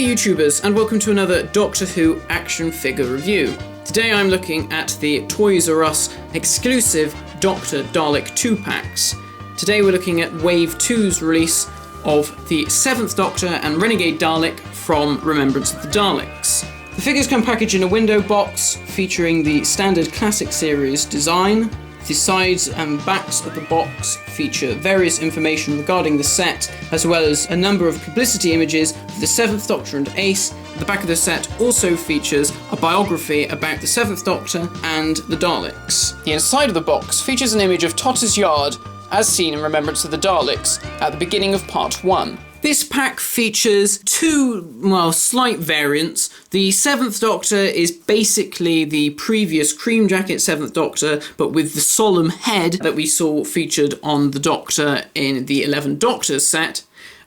YouTubers, and welcome to another Doctor Who action figure review. Today I'm looking at the Toys R Us exclusive Doctor Dalek 2-packs. Today we're looking at Wave 2's release of the 7th Doctor and Renegade Dalek from Remembrance of the Daleks. The figures come packaged in a window box featuring the standard classic series design. The sides and backs of the box feature various information regarding the set, as well as a number of publicity images of the 7th Doctor and Ace. The back of the set also features a biography about the 7th Doctor and the Daleks. The inside of the box features an image of Totter's Yard, as seen in Remembrance of the Daleks, at the beginning of Part 1. This pack features two, slight variants. The 7th Doctor is basically the previous cream jacket 7th Doctor, but with the solemn head that we saw featured on the Doctor in the 11 Doctors set.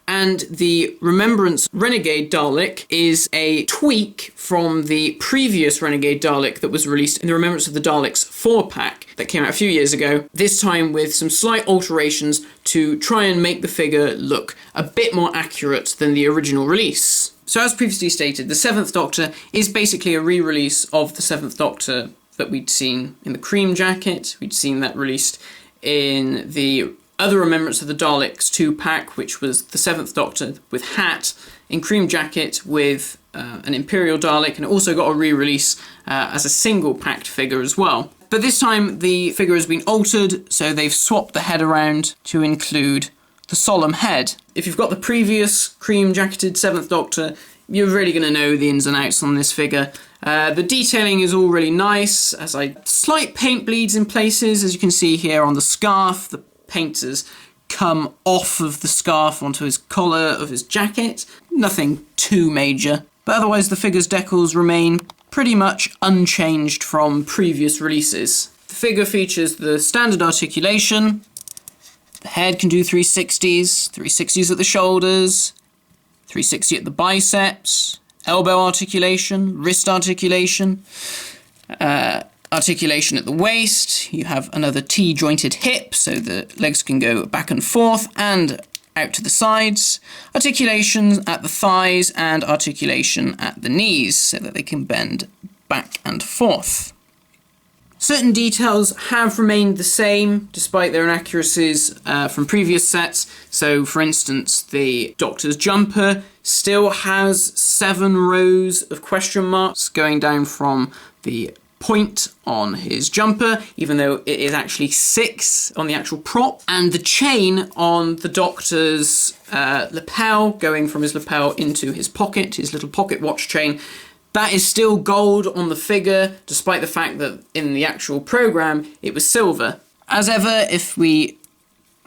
And the Remembrance Renegade Dalek is a tweak from the previous Renegade Dalek that was released in the Remembrance of the Daleks 4-pack that came out a few years ago, this time with some slight alterations to try and make the figure look a bit more accurate than the original release. So as previously stated, the 7th Doctor is basically a re-release of the 7th Doctor that we'd seen in the cream jacket. We'd seen that released in the other Remembrance of the Daleks 2-pack, which was the 7th Doctor with hat in cream jacket with an Imperial Dalek, and it also got a re-release as a single packed figure as well. But this time the figure has been altered, so they've swapped the head around to include the solemn head. If you've got the previous cream jacketed 7th Doctor, you're really going to know the ins and outs on this figure. The detailing is all really nice, slight paint bleeds in places, as you can see here on the scarf. The paint has come off of the scarf onto his collar of his jacket. Nothing too major. But otherwise the figure's decals remain pretty much unchanged from previous releases. The figure features the standard articulation. The head can do 360s at the shoulders, 360 at the biceps, elbow articulation, wrist articulation, articulation at the waist. You have another T-jointed hip, so the legs can go back and forth and out to the sides. Articulation at the thighs and articulation at the knees, so that they can bend back and forth. Certain details have remained the same, despite their inaccuracies from previous sets. So, for instance, the Doctor's jumper still has 7 rows of question marks going down from the point on his jumper, even though it is actually 6 on the actual prop. And the chain on the Doctor's lapel, going from his lapel into his pocket, his little pocket watch chain, that is still gold on the figure, despite the fact that in the actual programme it was silver. As ever, if we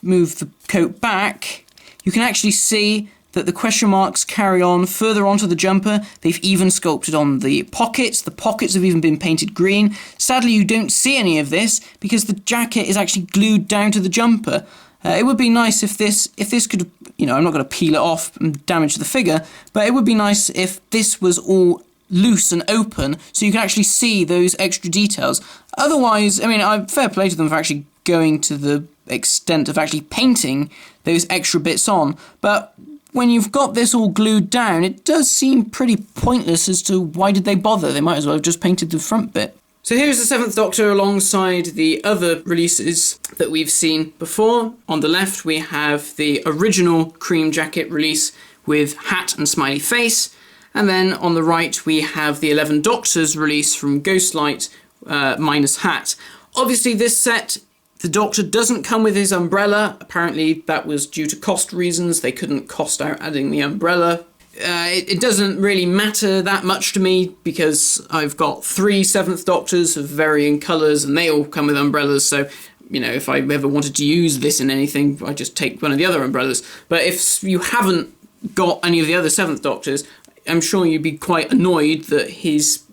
move the coat back, you can actually see that the question marks carry on further onto the jumper. They've even sculpted on the pockets. The pockets have even been painted green. Sadly, you don't see any of this because the jacket is actually glued down to the jumper. It would be nice if this could, I'm not going to peel it off and damage the figure, but it would be nice if this was all loose and open so you can actually see those extra details. Otherwise, fair play to them for actually going to the extent of actually painting those extra bits on, but when you've got this all glued down, it does seem pretty pointless as to why did they bother. They might as well have just painted the front bit. So here's the 7th Doctor alongside the other releases that we've seen before. On the left we have the original cream jacket release with hat and smiley face. And then on the right we have the 11 Doctors release from Ghostlight minus hat. Obviously this set, the Doctor doesn't come with his umbrella. Apparently that was due to cost reasons. They couldn't cost out adding the umbrella. It doesn't really matter that much to me because I've got 3 7th Doctors of varying colours and they all come with umbrellas, so if I ever wanted to use this in anything, I just take one of the other umbrellas. But if you haven't got any of the other 7th Doctors, I'm sure you'd be quite annoyed that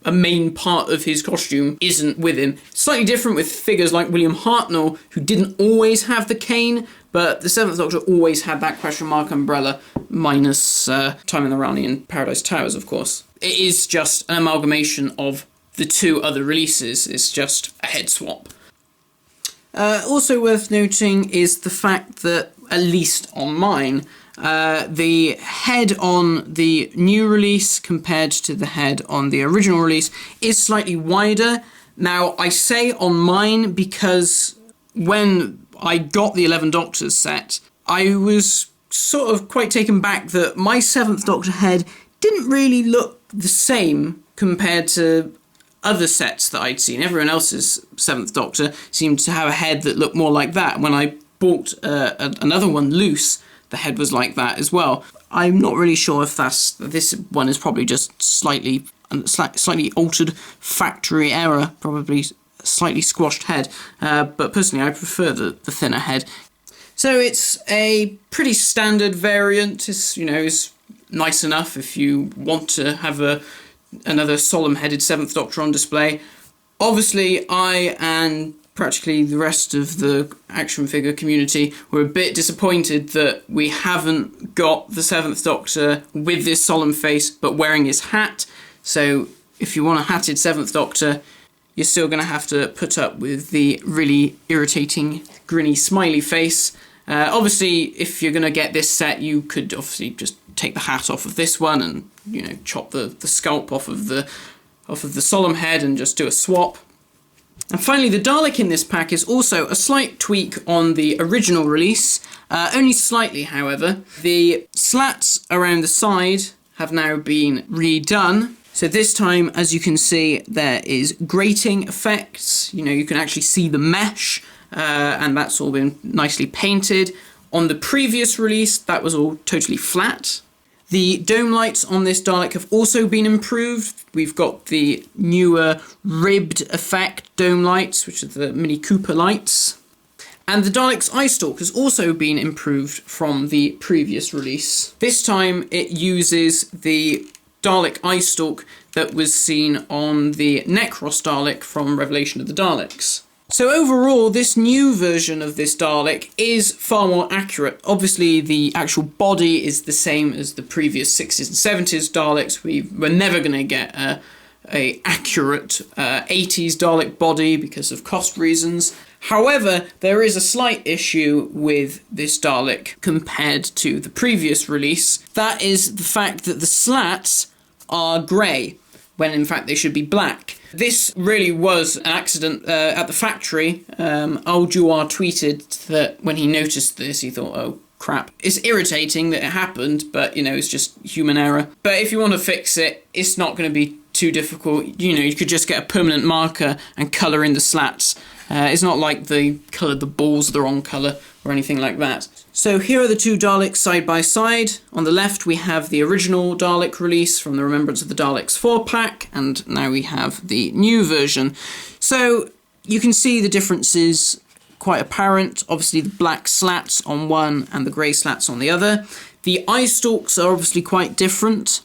a main part of his costume isn't with him. Slightly different with figures like William Hartnell, who didn't always have the cane, but the 7th Doctor always had that question mark umbrella, minus Time in the Rani and Paradise Towers, of course. It is just an amalgamation of the 2 other releases. It's just a head swap. Also worth noting is the fact that at least on mine. The head on the new release compared to the head on the original release is slightly wider. Now, I say on mine because when I got the 11 Doctors set, I was sort of quite taken back that my 7th Doctor head didn't really look the same compared to other sets that I'd seen. Everyone else's 7th Doctor seemed to have a head that looked more like that. When I bought another one loose, the head was like that as well. I'm not really sure if this one is probably just slightly altered factory error, probably slightly squashed head, but personally I prefer the thinner head. So it's a pretty standard variant. It's nice enough if you want to have another solemn-headed 7th Doctor on display. Obviously, I and practically the rest of the action figure community were a bit disappointed that we haven't got the 7th Doctor with this solemn face but wearing his hat. So if you want a hatted 7th Doctor, you're still going to have to put up with the really irritating, grinny, smiley face. Obviously, if you're going to get this set, you could obviously just take the hat off of this one and, chop the scalp off of the solemn head and just do a swap. And finally, the Dalek in this pack is also a slight tweak on the original release, only slightly, however. The slats around the side have now been redone. So this time, as you can see, there is grating effects. You can actually see the mesh, and that's all been nicely painted. On the previous release, that was all totally flat. The dome lights on this Dalek have also been improved. We've got the newer ribbed effect dome lights, which are the Mini Cooper lights. And the Dalek's eye stalk has also been improved from the previous release. This time it uses the Dalek eye stalk that was seen on the Necros Dalek from Revelation of the Daleks. So overall, this new version of this Dalek is far more accurate. Obviously, the actual body is the same as the previous 60s and 70s Daleks. We're never going to get a accurate 80s Dalek body because of cost reasons. However, there is a slight issue with this Dalek compared to the previous release. That is the fact that the slats are grey, when in fact they should be black. This really was an accident at the factory. Al Juar tweeted that when he noticed this, he thought, oh crap. It's irritating that it happened, but it's just human error. But if you want to fix it, it's not going to be too difficult. You could just get a permanent marker and colour in the slats. It's not like they coloured the balls the wrong colour or anything like that. So here are the two Daleks side by side. On the left we have the original Dalek release from the Remembrance of the Daleks 4-pack, and now we have the new version. So you can see the differences quite apparent. Obviously the black slats on one and the grey slats on the other. The eye stalks are obviously quite different.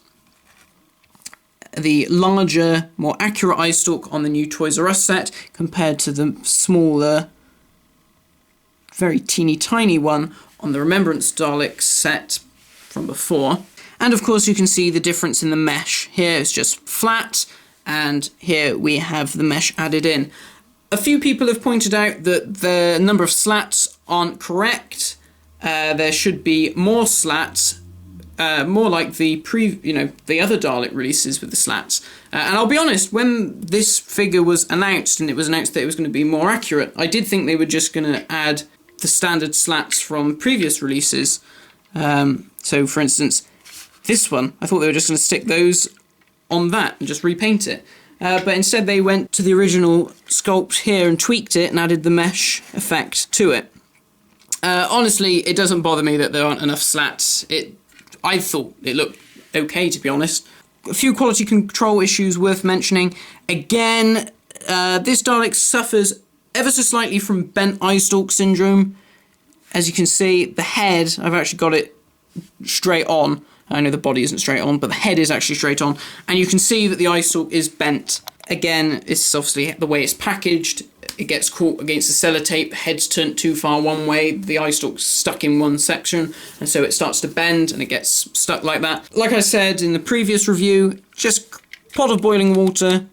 The larger, more accurate eye stalk on the new Toys R Us set compared to the smaller, very teeny tiny one on the Remembrance Dalek set from before. And of course you can see the difference in the mesh. Here it's just flat, and here we have the mesh added in. A few people have pointed out that the number of slats aren't correct. There should be more slats, more like the other Dalek releases with the slats. And I'll be honest, when this figure was announced, and it was announced that it was going to be more accurate, I did think they were just going to add the standard slats from previous releases. So for instance, this one, I thought they were just going to stick those on that and just repaint it. But instead they went to the original sculpt here and tweaked it and added the mesh effect to it. Honestly, it doesn't bother me that there aren't enough slats. I thought it looked okay, to be honest. A few quality control issues worth mentioning. Again, this Dalek suffers ever so slightly from bent eye stalk syndrome. As you can see, the head, I've actually got it straight on. I know the body isn't straight on, but the head is actually straight on. And you can see that the eye stalk is bent. Again, it's obviously the way it's packaged. It gets caught against the sellotape, the head's turned too far one way, the eye stalk's stuck in one section, and so it starts to bend and it gets stuck like that. Like I said in the previous review, just pot of boiling water,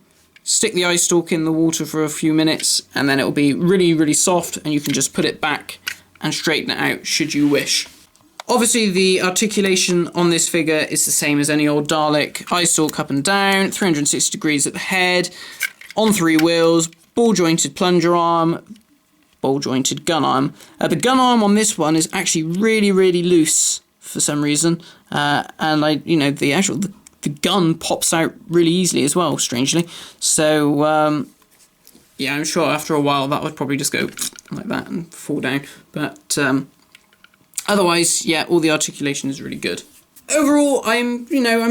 stick the eye stalk in the water for a few minutes, and then it'll be really, really soft, and you can just put it back and straighten it out should you wish. Obviously, the articulation on this figure is the same as any old Dalek. Eye stalk up and down, 360 degrees at the head, on 3 wheels, ball-jointed plunger arm, ball-jointed gun arm. The gun arm on this one is actually really, really loose for some reason, and the gun pops out really easily as well, strangely. So, yeah, I'm sure after a while that would probably just go like that and fall down. But otherwise, yeah, all the articulation is really good. Overall, I'm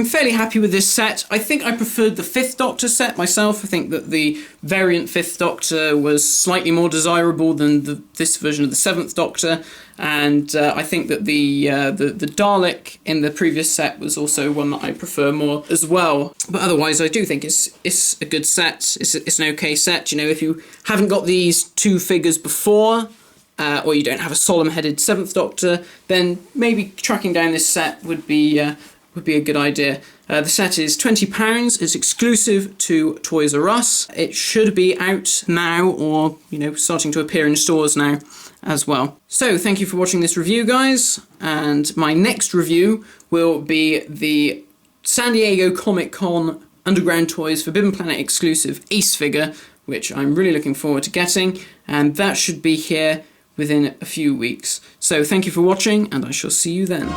fairly happy with this set. I think I preferred the 5th Doctor set myself. I think that the variant 5th Doctor was slightly more desirable than this version of the 7th Doctor, and I think that the Dalek in the previous set was also one that I prefer more as well. But otherwise, I do think it's a good set. It's an okay set. You know, if you haven't got these 2 figures before, or you don't have a solemn-headed 7th Doctor, then maybe tracking down this set would be a good idea. The set is £20. It's exclusive to Toys R Us. It should be out now, or starting to appear in stores now as well. So thank you for watching this review, guys. And my next review will be the San Diego Comic-Con Underground Toys Forbidden Planet exclusive Ace figure, which I'm really looking forward to getting, and that should be here within a few weeks. So thank you for watching, and I shall see you then.